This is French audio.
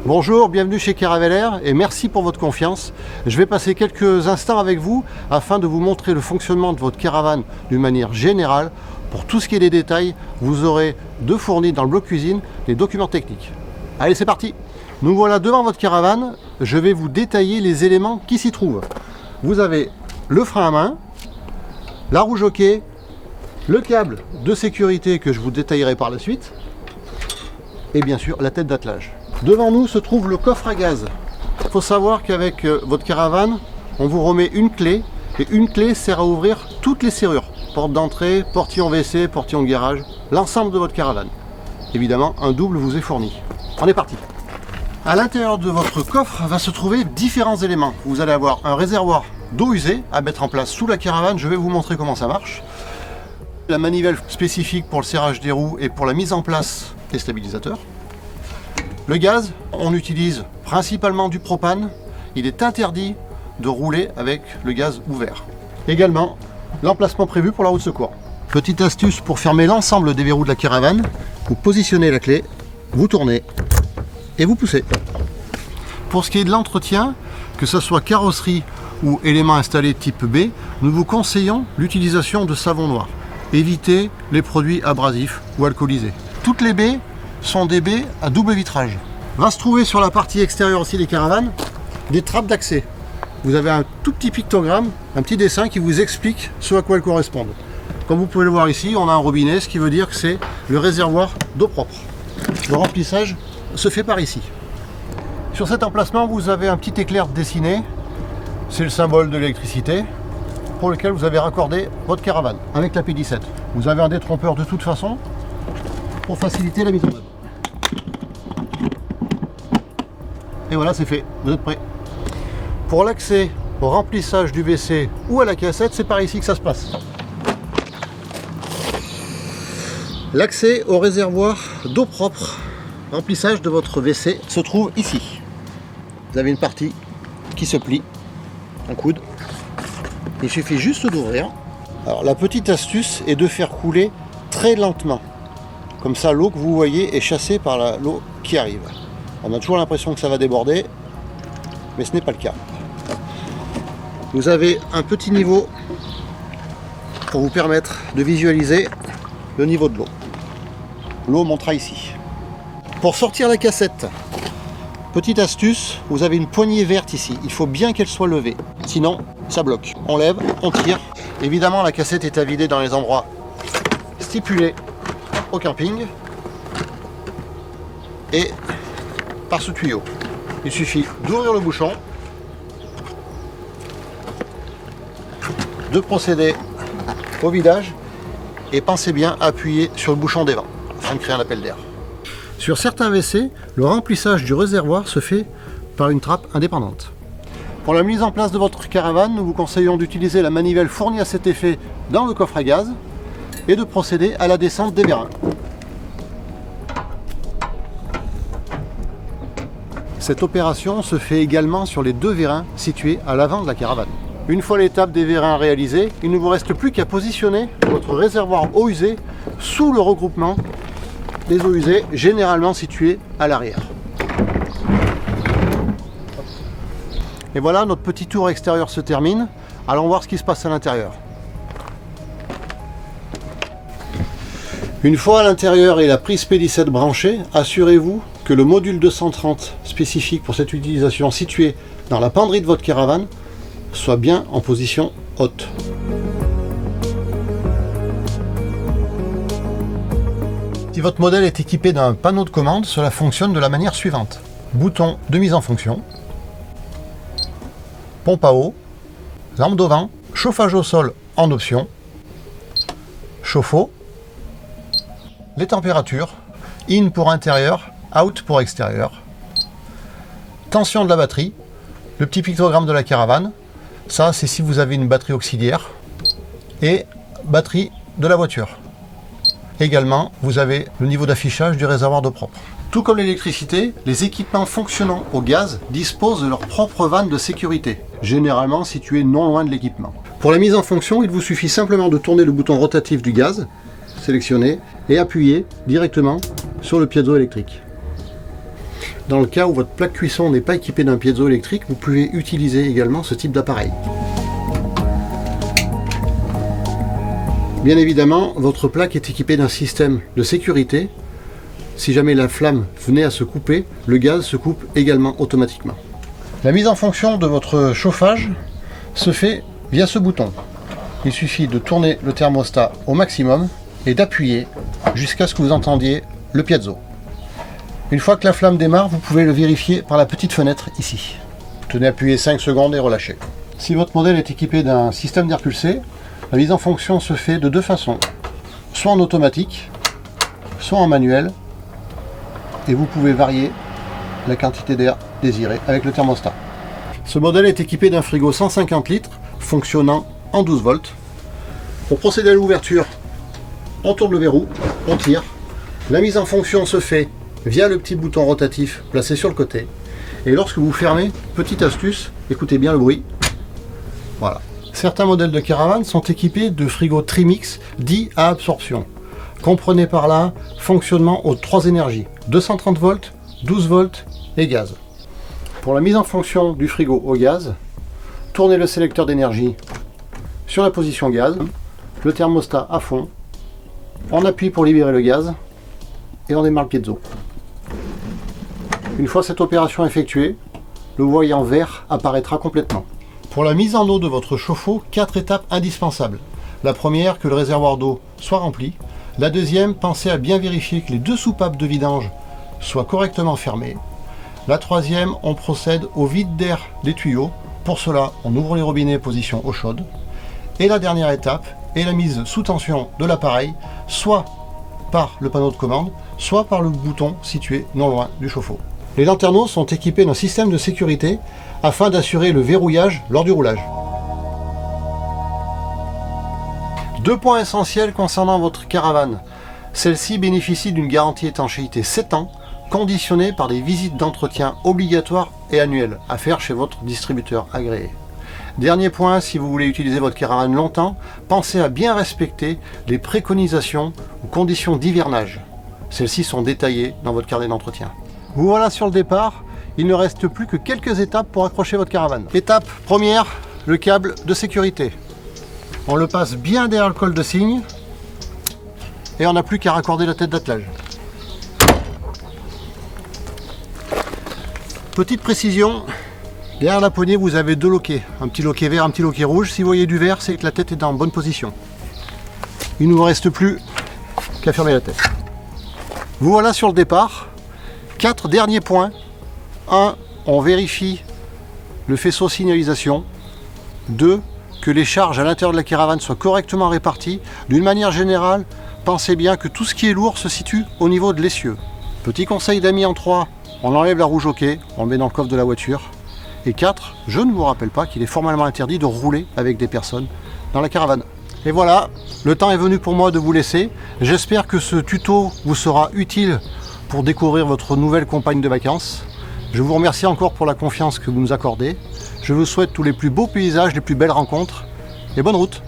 Bonjour, bienvenue chez Caravelaire et merci pour votre confiance. Je vais passer quelques instants avec vous afin de vous montrer le fonctionnement de votre caravane d'une manière générale. Pour tout ce qui est des détails, vous aurez de fournis dans le bloc cuisine les documents techniques. Allez, c'est parti! Nous voilà devant votre caravane. Je vais vous détailler les éléments qui s'y trouvent. Vous avez le frein à main, la roue jockey, le câble de sécurité que je vous détaillerai par la suite et bien sûr la tête d'attelage. Devant nous se trouve le coffre à gaz. Il faut savoir qu'avec votre caravane, on vous remet une clé et une clé sert à ouvrir toutes les serrures. Porte d'entrée, portillon WC, portillon de garage, l'ensemble de votre caravane. Évidemment, un double vous est fourni. On est parti. À l'intérieur de votre coffre va se trouver différents éléments. Vous allez avoir un réservoir d'eau usée à mettre en place sous la caravane. Je vais vous montrer comment ça marche. La manivelle spécifique pour le serrage des roues et pour la mise en place des stabilisateurs. Le gaz, on utilise principalement du propane. Il est interdit de rouler avec le gaz ouvert. Également, l'emplacement prévu pour la roue de secours. Petite astuce pour fermer l'ensemble des verrous de la caravane. Vous positionnez la clé, vous tournez et vous poussez. Pour ce qui est de l'entretien, que ce soit carrosserie ou éléments installés type B, nous vous conseillons l'utilisation de savon noir. Évitez les produits abrasifs ou alcoolisés. Toutes les baies sont des baies à double vitrage. Va se trouver sur la partie extérieure aussi des caravanes des trappes d'accès. Vous avez un tout petit pictogramme, un petit dessin qui vous explique ce à quoi elles correspondent. Comme vous pouvez le voir ici, on a un robinet, ce qui veut dire que c'est le réservoir d'eau propre. Le remplissage se fait par ici. Sur cet emplacement, vous avez un petit éclair dessiné. C'est le symbole de l'électricité pour lequel vous avez raccordé votre caravane avec la P17. Vous avez un détrompeur de toute façon pour faciliter la mise en œuvre. Et voilà, c'est fait. Vous êtes prêts. Pour l'accès au remplissage du WC ou à la cassette, c'est par ici que ça se passe. L'accès au réservoir d'eau propre, remplissage de votre WC, se trouve ici. Vous avez une partie qui se plie en coude. Il suffit juste d'ouvrir. Alors la petite astuce est de faire couler très lentement. Comme ça, l'eau que vous voyez est chassée par l'eau qui arrive. On a toujours l'impression que ça va déborder, mais ce n'est pas le cas. Vous avez un petit niveau pour vous permettre de visualiser le niveau de l'eau. L'eau montera ici. Pour sortir la cassette, petite astuce, vous avez une poignée verte ici. Il faut bien qu'elle soit levée, sinon ça bloque. On lève, on tire. Évidemment, la cassette est à vider dans les endroits stipulés au camping et par ce tuyau. Il suffit d'ouvrir le bouchon, de procéder au vidage et pensez bien à appuyer sur le bouchon des vents afin de créer un appel d'air. Sur certains WC, le remplissage du réservoir se fait par une trappe indépendante. Pour la mise en place de votre caravane, nous vous conseillons d'utiliser la manivelle fournie à cet effet dans le coffre à gaz et de procéder à la descente des vérins. Cette opération se fait également sur les deux vérins situés à l'avant de la caravane. Une fois l'étape des vérins réalisée, il ne vous reste plus qu'à positionner votre réservoir eau usée sous le regroupement des eaux usées, généralement situées à l'arrière. Et voilà, notre petit tour extérieur se termine. Allons voir ce qui se passe à l'intérieur. Une fois à l'intérieur et la prise P17 branchée, assurez-vous que le module 230 spécifique pour cette utilisation situé dans la penderie de votre caravane soit bien en position haute. Si votre modèle est équipé d'un panneau de commande, cela fonctionne de la manière suivante. Bouton de mise en fonction, pompe à eau, lampe d'auvent, chauffage au sol en option, chauffe-eau, les températures, in pour intérieur, out pour extérieur, tension de la batterie, le petit pictogramme de la caravane, ça c'est si vous avez une batterie auxiliaire, et batterie de la voiture. Également, vous avez le niveau d'affichage du réservoir d'eau propre. Tout comme l'électricité, les équipements fonctionnant au gaz disposent de leur propre vanne de sécurité, généralement située non loin de l'équipement. Pour la mise en fonction, il vous suffit simplement de tourner le bouton rotatif du gaz, sélectionner, et appuyer directement sur le piezo électrique. Dans le cas où votre plaque cuisson n'est pas équipée d'un piezo électrique, vous pouvez utiliser également ce type d'appareil. Bien évidemment, votre plaque est équipée d'un système de sécurité. Si jamais la flamme venait à se couper, le gaz se coupe également automatiquement. La mise en fonction de votre chauffage se fait via ce bouton. Il suffit de tourner le thermostat au maximum et d'appuyer jusqu'à ce que vous entendiez le piezo. Une fois que la flamme démarre, vous pouvez le vérifier par la petite fenêtre ici. Tenez appuyé 5 secondes et relâchez. Si votre modèle est équipé d'un système d'air pulsé, la mise en fonction se fait de deux façons. Soit en automatique, soit en manuel. Et vous pouvez varier la quantité d'air désirée avec le thermostat. Ce modèle est équipé d'un frigo 150 litres fonctionnant en 12 volts. Pour procéder à l'ouverture, on tourne le verrou, on tire. La mise en fonction se fait via le petit bouton rotatif placé sur le côté. Et lorsque vous fermez, petite astuce, écoutez bien le bruit. Voilà. Certains modèles de caravane sont équipés de frigos Trimix dits à absorption. Comprenez par là fonctionnement aux 3 énergies, 230 volts, 12 volts et gaz. Pour la mise en fonction du frigo au gaz, tournez le sélecteur d'énergie sur la position gaz, le thermostat à fond, on appuie pour libérer le gaz et on démarre le piezo. Une fois cette opération effectuée, le voyant vert apparaîtra complètement. Pour la mise en eau de votre chauffe-eau, 4 étapes indispensables. La première, que le réservoir d'eau soit rempli. La deuxième, pensez à bien vérifier que les 2 soupapes de vidange soient correctement fermées. La troisième, on procède au vide d'air des tuyaux. Pour cela, on ouvre les robinets position eau chaude. Et la dernière étape est la mise sous tension de l'appareil, soit par le panneau de commande, soit par le bouton situé non loin du chauffe-eau. Les lanterneaux sont équipés d'un système de sécurité afin d'assurer le verrouillage lors du roulage. 2 points essentiels concernant votre caravane. Celle-ci bénéficie d'une garantie étanchéité 7 ans, conditionnée par des visites d'entretien obligatoires et annuelles à faire chez votre distributeur agréé. Dernier point, si vous voulez utiliser votre caravane longtemps, pensez à bien respecter les préconisations ou conditions d'hivernage. Celles-ci sont détaillées dans votre carnet d'entretien. Vous voilà sur le départ, il ne reste plus que quelques étapes pour accrocher votre caravane. Étape première, le câble de sécurité. On le passe bien derrière le col de cygne et on n'a plus qu'à raccorder la tête d'attelage. Petite précision, derrière la poignée vous avez 2 loquets, un petit loquet vert, un petit loquet rouge. Si vous voyez du vert, c'est que la tête est en bonne position. Il ne vous reste plus qu'à fermer la tête. Vous voilà sur le départ. 4 derniers points. 1. On vérifie le faisceau signalisation. 2. Que les charges à l'intérieur de la caravane soient correctement réparties. D'une manière générale, pensez bien que tout ce qui est lourd se situe au niveau de l'essieu. Petit conseil d'amis en 3. On enlève la rouge hockey, on le met dans le coffre de la voiture. Et 4. Je ne vous rappelle pas qu'il est formellement interdit de rouler avec des personnes dans la caravane. Et voilà, le temps est venu pour moi de vous laisser. J'espère que ce tuto vous sera utile pour découvrir votre nouvelle compagne de vacances. Je vous remercie encore pour la confiance que vous nous accordez. Je vous souhaite tous les plus beaux paysages, les plus belles rencontres et bonne route!